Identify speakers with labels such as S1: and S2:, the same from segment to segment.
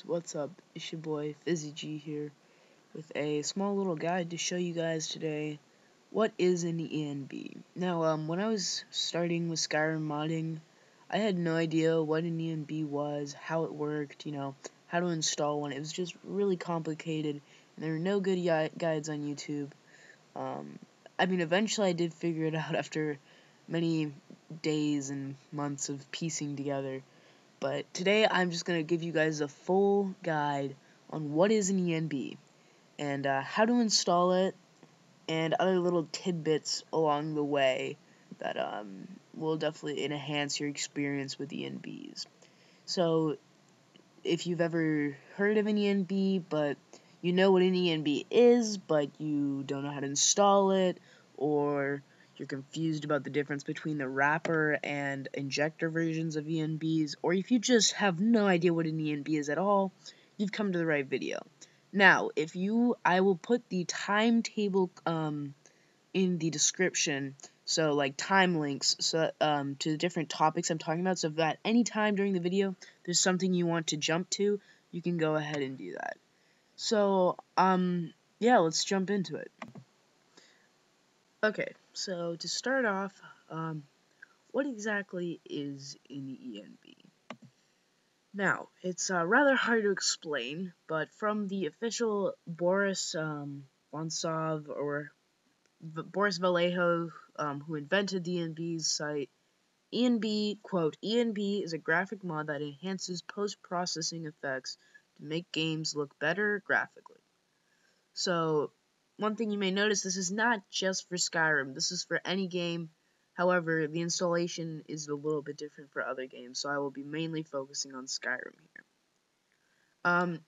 S1: guys, what's up? It's your boy FizzyG here with a small little guide to show you guys today what is an ENB. Now, when I was starting with Skyrim modding, I had no idea what an ENB was, how it worked, how to install one. It was just really complicated, and there were no good guides on YouTube. Eventually I did figure it out after many days and months of piecing together. But today I'm just going to give you guys a full guide on what is an ENB and how to install it and other little tidbits along the way that will definitely enhance your experience with ENBs. So if you've ever heard of an ENB but you know what an ENB is but you don't know how to install it, or you're confused about the difference between the wrapper and injector versions of ENBs, or if you just have no idea what an ENB is at all, you've come to the right video. Now, I will put the timetable in the description, so like time links to the different topics I'm talking about, so that any time during the video there's something you want to jump to, you can go ahead and do that. So, yeah, let's jump into it. Okay, so to start off, what exactly is an ENB? Now, it's rather hard to explain, but from the official Boris Vonsov, or Boris Vallejo, who invented the ENB's site, ENB, quote, ENB is a graphic mod that enhances post-processing effects to make games look better graphically. So, one thing you may notice, this is not just for Skyrim, this is for any game. However, the installation is a little bit different for other games, so I will be mainly focusing on Skyrim here.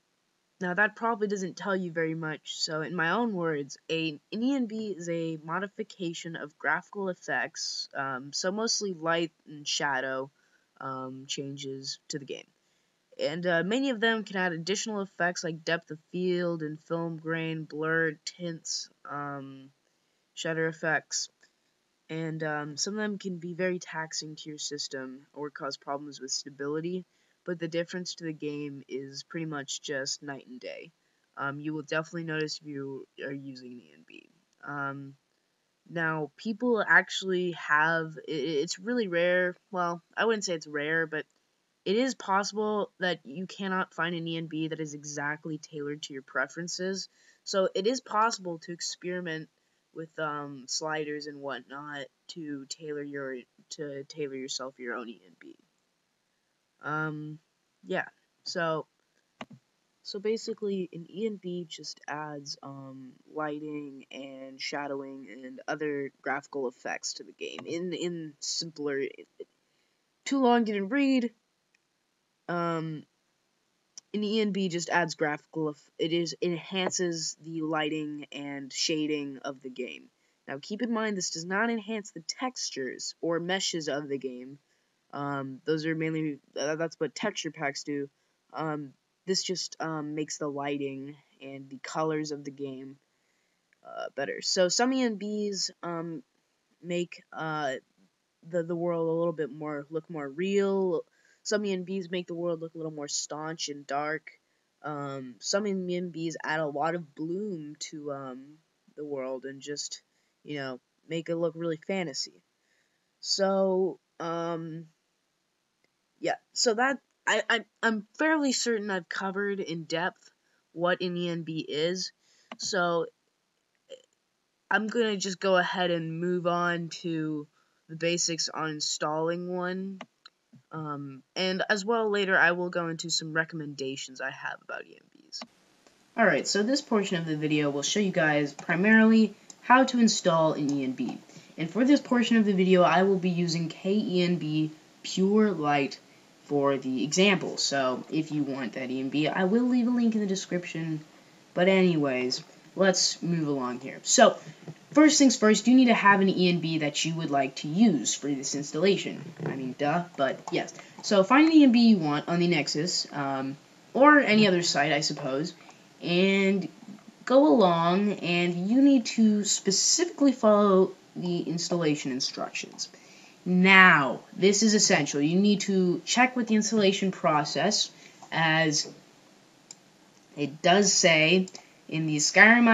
S1: Now that probably doesn't tell you very much, so in my own words, an ENB is a modification of graphical effects, so mostly light and shadow changes to the game. And many of them can add additional effects like depth of field and film grain, blur, tints, shutter effects. And some of them can be very taxing to your system or cause problems with stability, but the difference to the game is pretty much just night and day. You will definitely notice if you are using an ENB. Now, people actually have, it's really rare, well, I wouldn't say it's rare, but it is possible that you cannot find an ENB that is exactly tailored to your preferences. So it is possible to experiment with sliders and whatnot to tailor yourself your own ENB. Yeah. So basically, an ENB just adds lighting and shadowing and other graphical effects to the game. In simpler, too long didn't read. An ENB just adds graphical. It enhances the lighting and shading of the game. Now, keep in mind, this does not enhance the textures or meshes of the game. Those are mainly that's what texture packs do. This just makes the lighting and the colors of the game better. So some ENBs make the world a little bit look more real. Some ENBs make the world look a little more staunch and dark. Some ENBs add a lot of bloom to the world and just, make it look really fantasy. So, yeah, so that, I'm fairly certain I've covered in depth what an ENB is, so I'm going to just go ahead and move on to the basics on installing one. And as well later I will go into some recommendations I have about ENBs. Alright, so this portion of the video will show you guys primarily how to install an ENB. And for this portion of the video I will be using KENB Pure Light for the example. So if you want that ENB, I will leave a link in the description. But anyways, let's move along here. So, first things first, you need to have an ENB that you would like to use for this installation. I mean, duh, but yes. So, find the ENB you want on the Nexus, or any other site, I suppose, and go along, and you need to specifically follow the installation instructions. Now, this is essential. You need to check with the installation process, as it does say in the Skyrim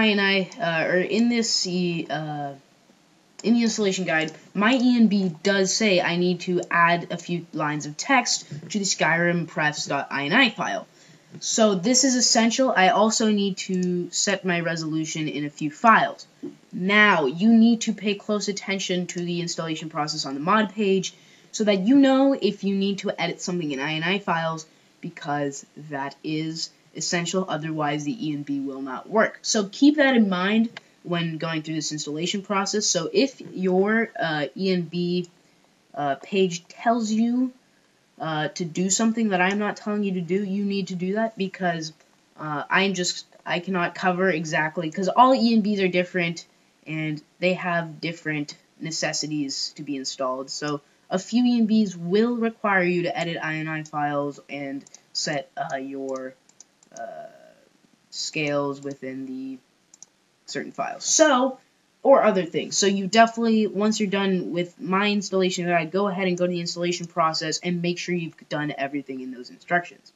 S1: or in this in the installation guide, my ENB does say I need to add a few lines of text to the Skyrim prefs.ini file. So this is essential. I also need to set my resolution in a few files. Now, you need to pay close attention to the installation process on the mod page so that you know if you need to edit something in ini files, because that is essential. Otherwise, the ENB will not work. So keep that in mind when going through this installation process. So if your ENB page tells you to do something that I'm not telling you to do, you need to do that, because I cannot cover exactly, because all ENBs are different and they have different necessities to be installed. So a few ENBs will require you to edit ini files and set your scales within the certain files. So, or other things. So you definitely, once you're done with my installation guide, go ahead and go to the installation process and make sure you've done everything in those instructions.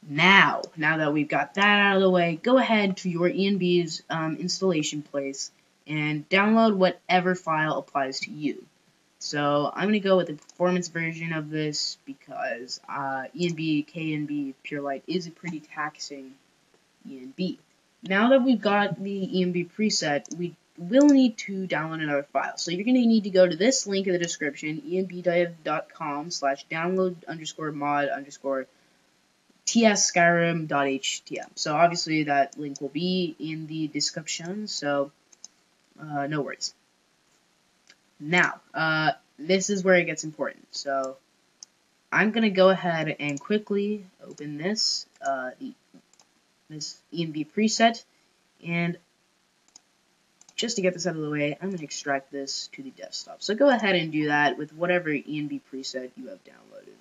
S1: Now that we've got that out of the way, go ahead to your ENB's installation place and download whatever file applies to you. So I'm going to go with the performance version of this because ENB, KNB, Pure Light is a pretty taxing ENB. Now that we've got the ENB preset, we will need to download another file. So you're going to need to go to this link in the description, enbdev.com/download_mod_tsskyrim.htm. So obviously that link will be in the description, so no worries. Now, this is where it gets important. So I'm going to go ahead and quickly open this, this ENB preset, and just to get this out of the way, I'm going to extract this to the desktop. So go ahead and do that with whatever ENB preset you have downloaded.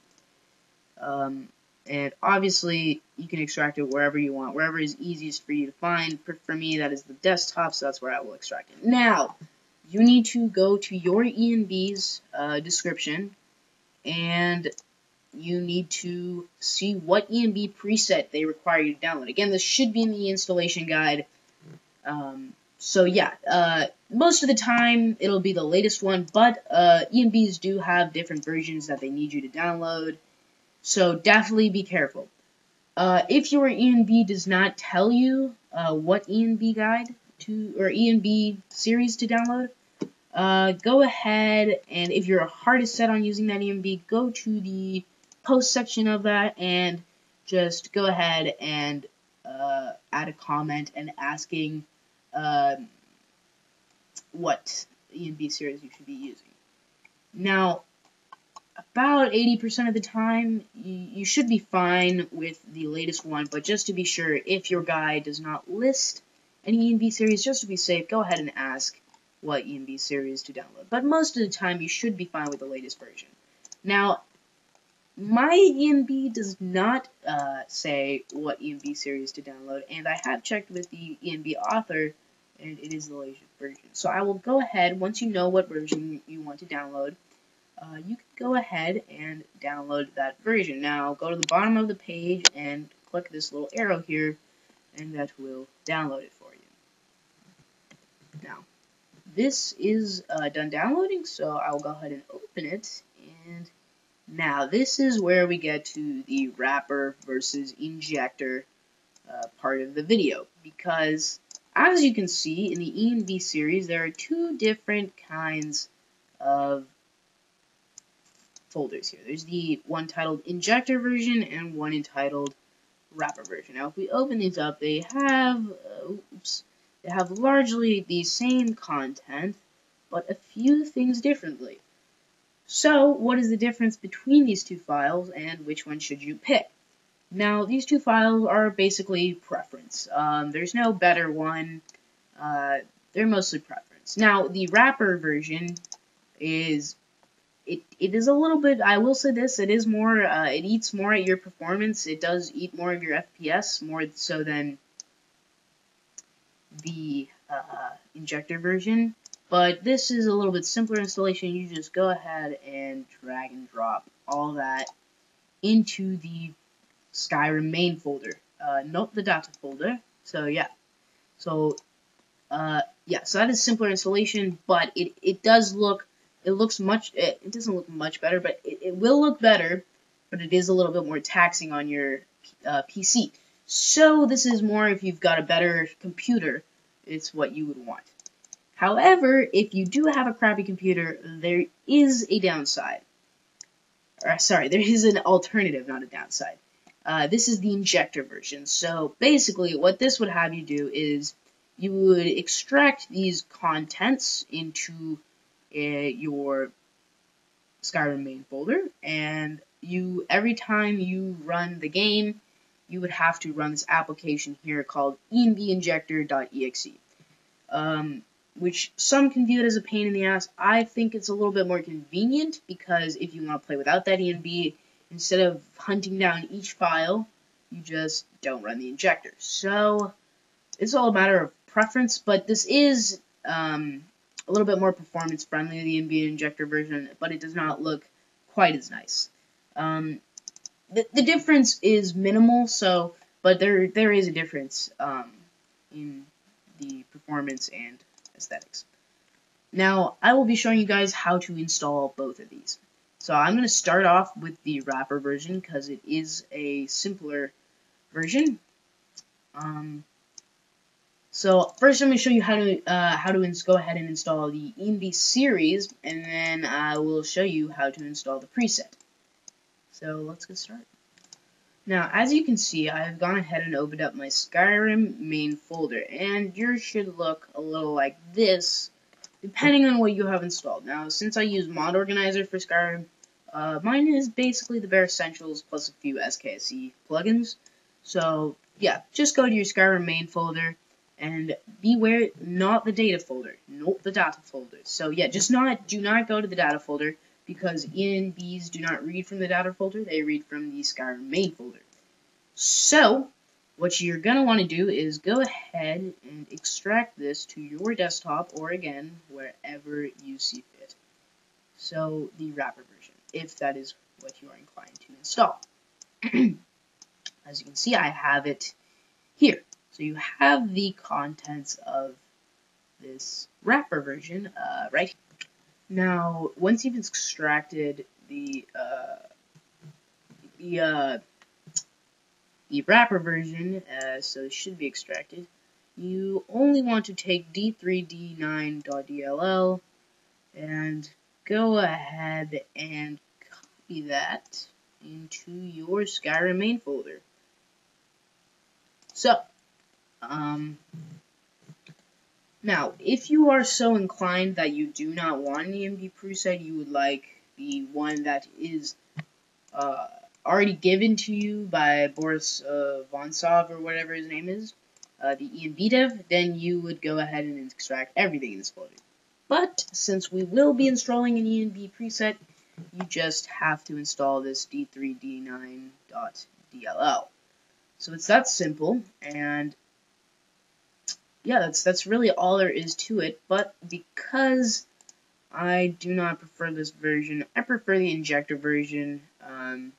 S1: And obviously, you can extract it wherever you want, wherever is easiest for you to find. For me, that is the desktop, so that's where I will extract it. Now, you need to go to your ENB's description, and you need to see what ENB preset they require you to download. Again, this should be in the installation guide. So yeah, most of the time it'll be the latest one, but ENBs do have different versions that they need you to download. So definitely be careful. If your ENB does not tell you what ENB guide or ENB series to download, go ahead, and if your heart is set on using that ENB, go to the post section of that and just go ahead and add a comment and asking what ENB series you should be using. Now, about 80% of the time, you should be fine with the latest one, but just to be sure, if your guide does not list any ENB series, just to be safe, go ahead and ask what ENB series to download. But most of the time, you should be fine with the latest version. Now, my ENB does not say what ENB series to download, and I have checked with the ENB author, and it is the latest version. So I will go ahead, once you know what version you want to download, you can go ahead and download that version. Now, go to the bottom of the page and click this little arrow here, and that will download it for you. Now, this is done downloading, so I will go ahead and open it, and now this is where we get to the wrapper versus injector part of the video, because as you can see in the ENB series, there are two different kinds of folders here. There's the one titled Injector version and one entitled Wrapper version. Now, if we open these up, they have largely the same content, but a few things differently. So, what is the difference between these two files, and which one should you pick? Now, these two files are basically preference. There's no better one. They're mostly preference. Now, the wrapper version is it is a little bit, I will say this, it is more, it eats more at your performance. It does eat more of your FPS, more so than the Injector version. But this is a little bit simpler installation. You just go ahead and drag and drop all that into the Skyrim main folder. not the data folder. So yeah, so so that is simpler installation, but it doesn't look much better, but it will look better, but it is a little bit more taxing on your PC. So this is more if you've got a better computer, it's what you would want. However, if you do have a crappy computer, there is a downside. Sorry, there is an alternative, not a downside. This is the Injector version. So basically, what this would have you do is you would extract these contents into your Skyrim main folder, and every time you run the game, you would have to run this application here called enbinjector.exe. Which some can view it as a pain in the ass. I think it's a little bit more convenient, because if you want to play without that ENB, instead of hunting down each file, you just don't run the injector. So it's all a matter of preference, but this is a little bit more performance friendly than the ENB injector version, but it does not look quite as nice. The difference is minimal, but there is a difference in the performance and aesthetics. Now, I will be showing you guys how to install both of these. So I'm going to start off with the wrapper version, because it is a simpler version. So first I'm going to show you how to go ahead and install the ENB series, and then I will show you how to install the preset. So let's get started. Now, as you can see, I've gone ahead and opened up my Skyrim main folder, and yours should look a little like this, depending on what you have installed. Now, since I use Mod Organizer for Skyrim, mine is basically the bare essentials plus a few SKSE plugins. So, yeah, just go to your Skyrim main folder, and beware, not the data folder, not the data folder. So, yeah, do not go to the data folder, because ENBs do not read from the data folder, they read from the Skyrim main folder. So, what you're going to want to do is go ahead and extract this to your desktop, or again, wherever you see fit. So, the wrapper version, if that is what you are inclined to install. As you can see, I have it here. So you have the contents of this wrapper version right here. Now, once you've extracted the wrapper version, so it should be extracted, you only want to take d3d9.dll and go ahead and copy that into your Skyrim main folder. So, now, if you are so inclined that you do not want an ENB preset, you would like the one that is already given to you by Boris Vonsov, or whatever his name is, the ENB dev, then you would go ahead and extract everything in this folder. But, since we will be installing an ENB preset, you just have to install this d3d9.dll. So it's that simple, and yeah, that's really all there is to it. But because I do not prefer this version, I prefer the Injector version, so I'm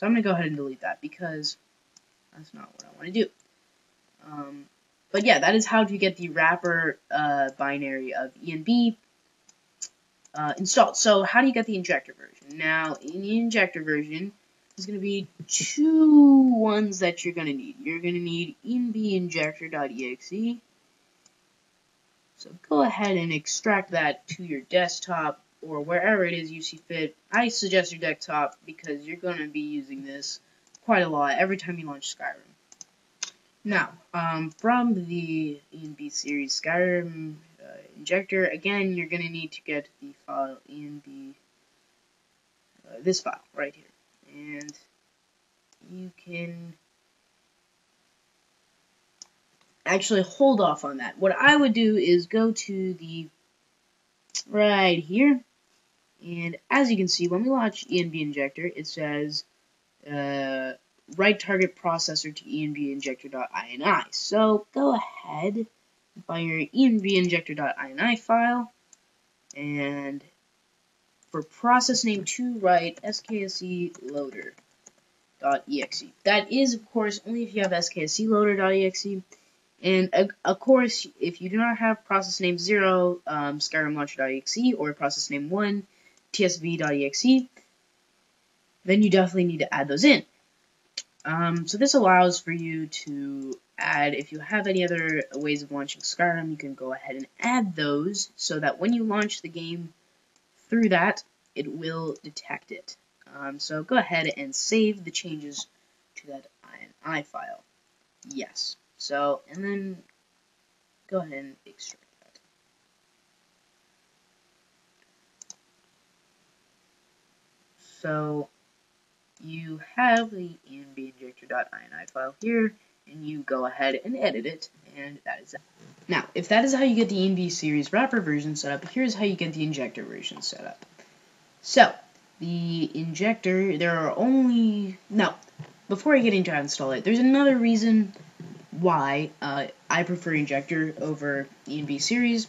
S1: going to go ahead and delete that, because that's not what I want to do. But yeah, that is how to get the wrapper binary of ENB installed. So how do you get the Injector version? Now, in the Injector version, there's going to be two ones that you're going to need. You're going to need enbinjector.exe. So go ahead and extract that to your desktop, or wherever it is you see fit. I suggest your desktop, because you're going to be using this quite a lot every time you launch Skyrim. Now, from the ENB series Skyrim Injector, again, you're going to need to get the file ENB, this file right here. And you can actually hold off on that. What I would do is go to the right here, and as you can see, when we launch ENB Injector, it says write target processor to enbinjector.ini. So go ahead and find your enbinjector.ini file, and for process name 2, write SKSE loader. .exe. That is, of course, only if you have SKSC loader.exe. And of course, if you do not have process name 0, Skyrim launcher.exe, or process name 1, tsv.exe, then you definitely need to add those in. So this allows for you to add, if you have any other ways of launching Skyrim, you can go ahead and add those so that when you launch the game through that, it will detect it. So go ahead and save the changes to that INI file. Yes. So, and then go ahead and extract that. So you have the enbinjector.ini file here, and you go ahead and edit it, and that is that. Now, if that is how you get the ENB series wrapper version set up, here's how you get the Injector version set up. So, the Injector, there are only... Now, before I get into how to install it, there's another reason why I prefer Injector over ENB series.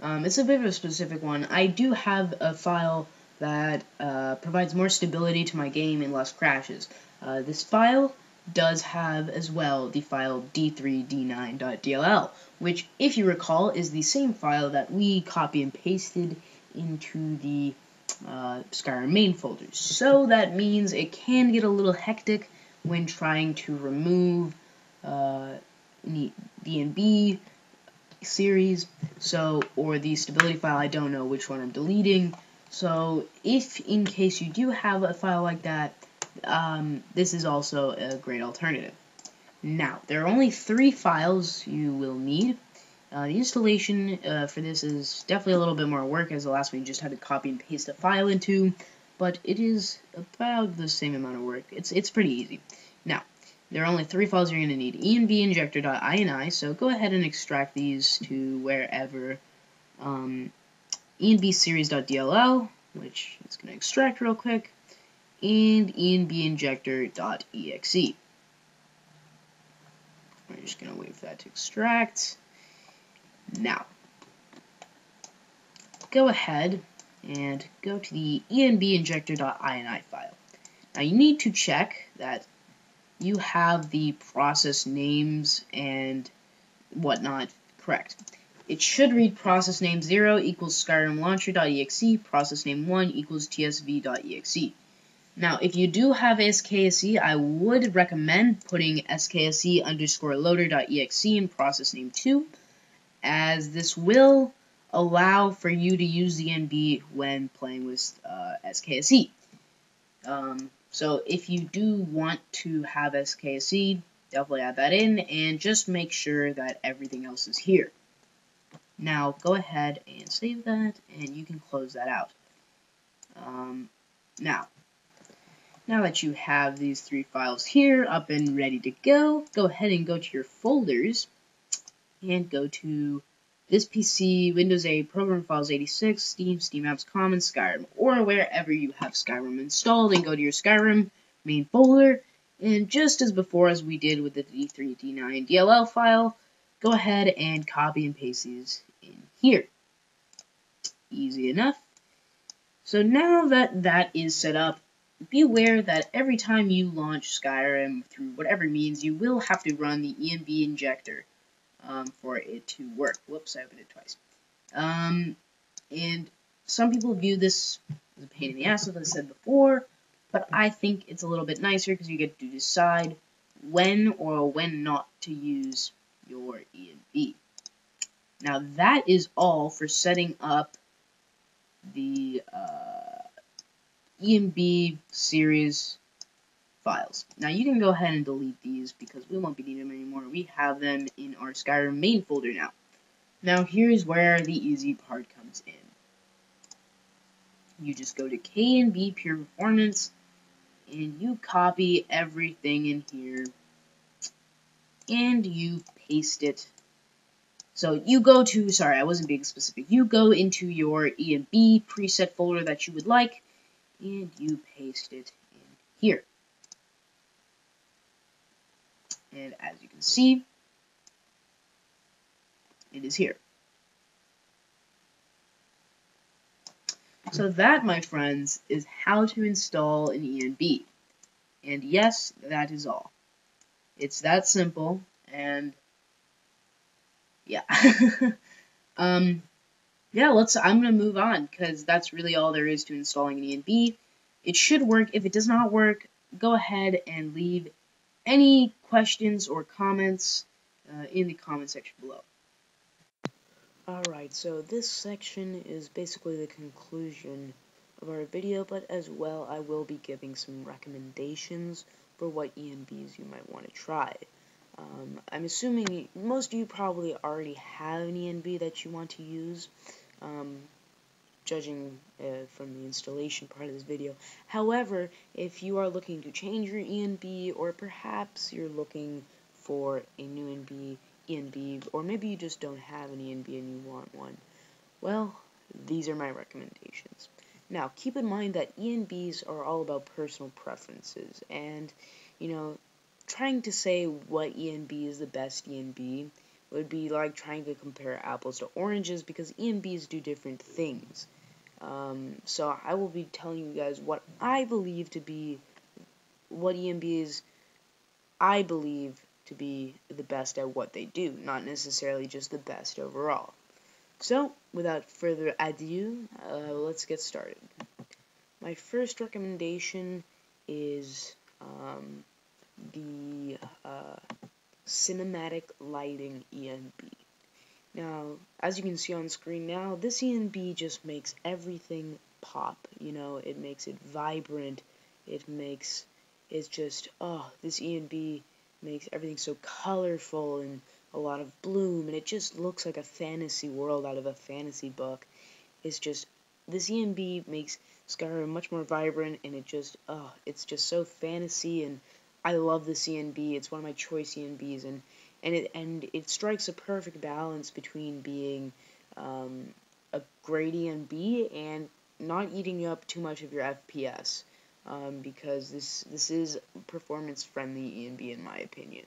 S1: It's a bit of a specific one. I do have a file that provides more stability to my game and less crashes. This file does have as well the file d3d9.dll, which, if you recall, is the same file that we copy and pasted into the Skyrim main folders. So that means it can get a little hectic when trying to remove the ENB series, or the stability file. I don't know which one I'm deleting. So if in case you do have a file like that, this is also a great alternative. Now, there are only 3 files you will need. The installation for this is definitely a little bit more work, as the last one you just had to copy and paste a file into, but it is about the same amount of work. It's pretty easy. Now, there are only 3 files you're going to need. enbinjector.ini, so go ahead and extract these to wherever. enbseries.dll, which is going to extract real quick, and enbinjector.exe. We're just going to wait for that to extract. Now, go ahead and go to the enbinjector.ini file. Now, you need to check that you have the process names and whatnot correct. It should read process name 0 equals Skyrim launcher.exe, process name 1 equals tsv.exe. Now, if you do have SKSE, I would recommend putting SKSE underscore loader.exe in process name 2, as this will allow for you to use the NB when playing with SKSE. So if you do want to have SKSE, definitely add that in, and just make sure that everything else is here. Now, go ahead and save that, and you can close that out. Now that you have these 3 files here up and ready to go ahead and go to your folders, and go to this PC, Windows 8, Program Files 86, Steam, Steam Apps Common, Skyrim, or wherever you have Skyrim installed, and go to your Skyrim main folder, and just as before as we did with the d3d9 DLL file, go ahead and copy and paste these in here. Easy enough. So now that that is set up, be aware that every time you launch Skyrim through whatever means, you will have to run the ENB injector for it to work. Whoops, I opened it twice. And some people view this as a pain in the ass, as I said before, but I think it's a little bit nicer because you get to decide when or when not to use your ENB. Now that is all for setting up the ENB series files. Now you can go ahead and delete these because we won't be needing them anymore. We have them in our Skyrim main folder now. Now here's where the easy part comes in. You just go to KNB Pure Performance and you copy everything in here and you paste it. So you go to, sorry, I wasn't being specific. You go into your ENB preset folder that you would like and you paste it in here. And as you can see, it is here. So that, my friends, is how to install an ENB. And yes, that is all. It's that simple, and yeah. Yeah, I'm gonna move on, because that's really all there is to installing an ENB. It should work. If it does not work, go ahead and leave any questions or comments in the comment section below. Alright, so this section is basically the conclusion of our video, but as well I will be giving some recommendations for what ENBs you might want to try. I'm assuming most of you probably already have an ENB that you want to use, judging from the installation part of this video. However, if you are looking to change your ENB, or perhaps you're looking for a new ENB, or maybe you just don't have an ENB and you want one, well, these are my recommendations. Now, keep in mind that ENBs are all about personal preferences, and, you know, trying to say what ENB is the best ENB would be like trying to compare apples to oranges, because ENBs do different things. So I will be telling you guys what I believe to be, what ENBs I believe to be the best at what they do, not necessarily just the best overall. So, without further ado, let's get started. My first recommendation is the cinematic lighting ENB. Now, as you can see on screen now, this ENB just makes everything pop. You know, it makes it vibrant. It's just, this ENB makes everything so colorful and a lot of bloom, and it just looks like a fantasy world out of a fantasy book. It's just, this ENB makes Skyrim much more vibrant, and it's just so fantasy, and I love this ENB. It's one of my choice ENBs, and it strikes a perfect balance between being a great ENB and not eating up too much of your FPS, because this is performance friendly ENB in my opinion.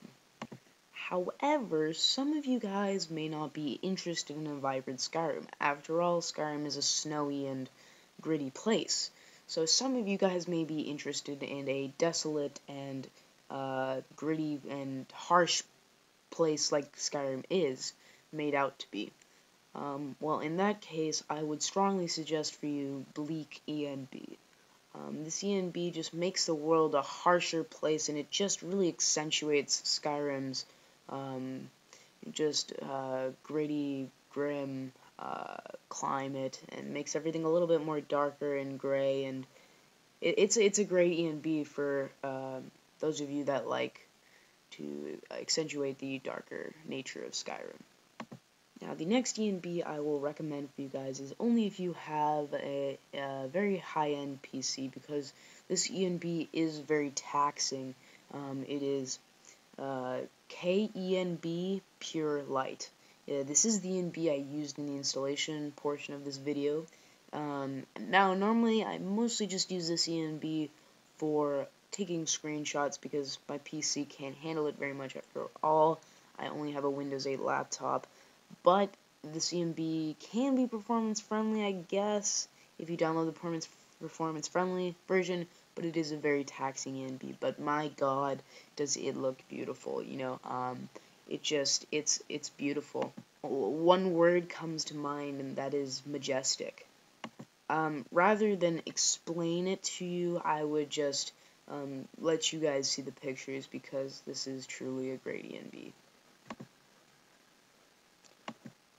S1: However, some of you guys may not be interested in a vibrant Skyrim. After all, Skyrim is a snowy and gritty place. So some of you guys may be interested in a desolate and gritty and harsh place like Skyrim is made out to be. Well, in that case, I would strongly suggest for you Bleak ENB. This ENB just makes the world a harsher place, and it just really accentuates Skyrim's gritty, grim climate, and makes everything a little bit more darker and gray, and it's a great ENB for those of you that like to accentuate the darker nature of Skyrim. Now, the next ENB I will recommend for you guys is only if you have a very high-end PC, because this ENB is very taxing. It is KENB Pure Light. This is the ENB I used in the installation portion of this video. Now, normally I mostly just use this ENB for taking screenshots, because my PC can't handle it very much. After all, I only have a Windows 8 laptop, but this ENB can be performance friendly, I guess, if you download the performance friendly version, but it is a very taxing ENB. But my god, does it look beautiful, you know. It's beautiful. One word comes to mind, and that is majestic. Rather than explain it to you, I would just let you guys see the pictures, because this is truly a great ENB.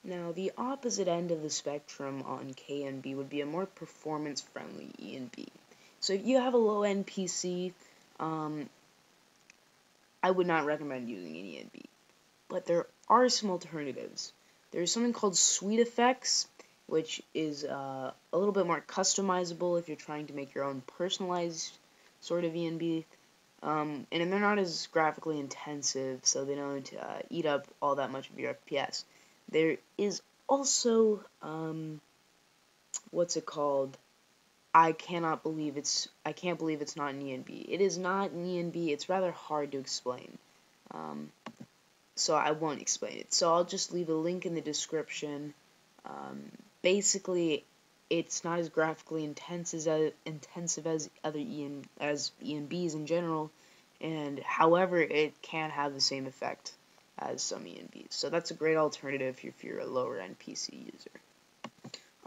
S1: Now, the opposite end of the spectrum on KNB would be a more performance-friendly ENB. So if you have a low-end PC, I would not recommend using an ENB. But there are some alternatives. There's something called Sweet Effects, which is a little bit more customizable if you're trying to make your own personalized sort of ENB. And they're not as graphically intensive, so they don't eat up all that much of your FPS. There is also, what's it called? I can't believe it's not an ENB. It is not an ENB. It's rather hard to explain. So I won't explain it. So I'll just leave a link in the description. Basically, it's not as graphically intensive as other ENBs in general, and however, it can have the same effect as some ENBs. So that's a great alternative if you're a lower end PC user.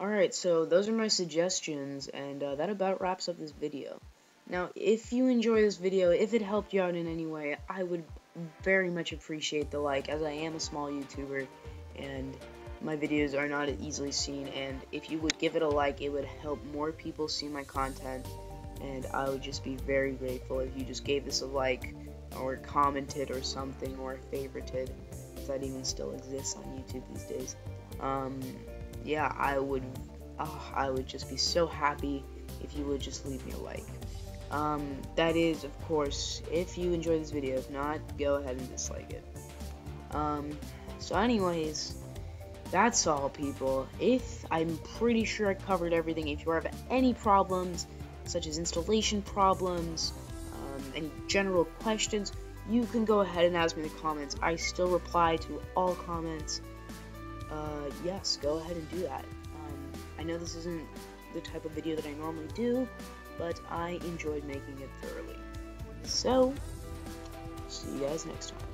S1: Alright, so those are my suggestions, and that about wraps up this video. Now, if you enjoy this video, if it helped you out in any way, I would very much appreciate the like, as I am a small YouTuber, and my videos are not easily seen, and if you would give it a like, it would help more people see my content, and I would just be very grateful if you just gave this a like, or commented or something, or favorited, if that even still exists on YouTube these days. Yeah, I would just be so happy if you would just leave me a like. That is, of course, if you enjoy this video. If not, go ahead and dislike it. So anyways, that's all, people. I'm pretty sure I covered everything. If you have any problems, such as installation problems, any general questions, you can go ahead and ask me in the comments. I still reply to all comments. Yes, go ahead and do that. I know this isn't the type of video that I normally do, but I enjoyed making it thoroughly. So, see you guys next time.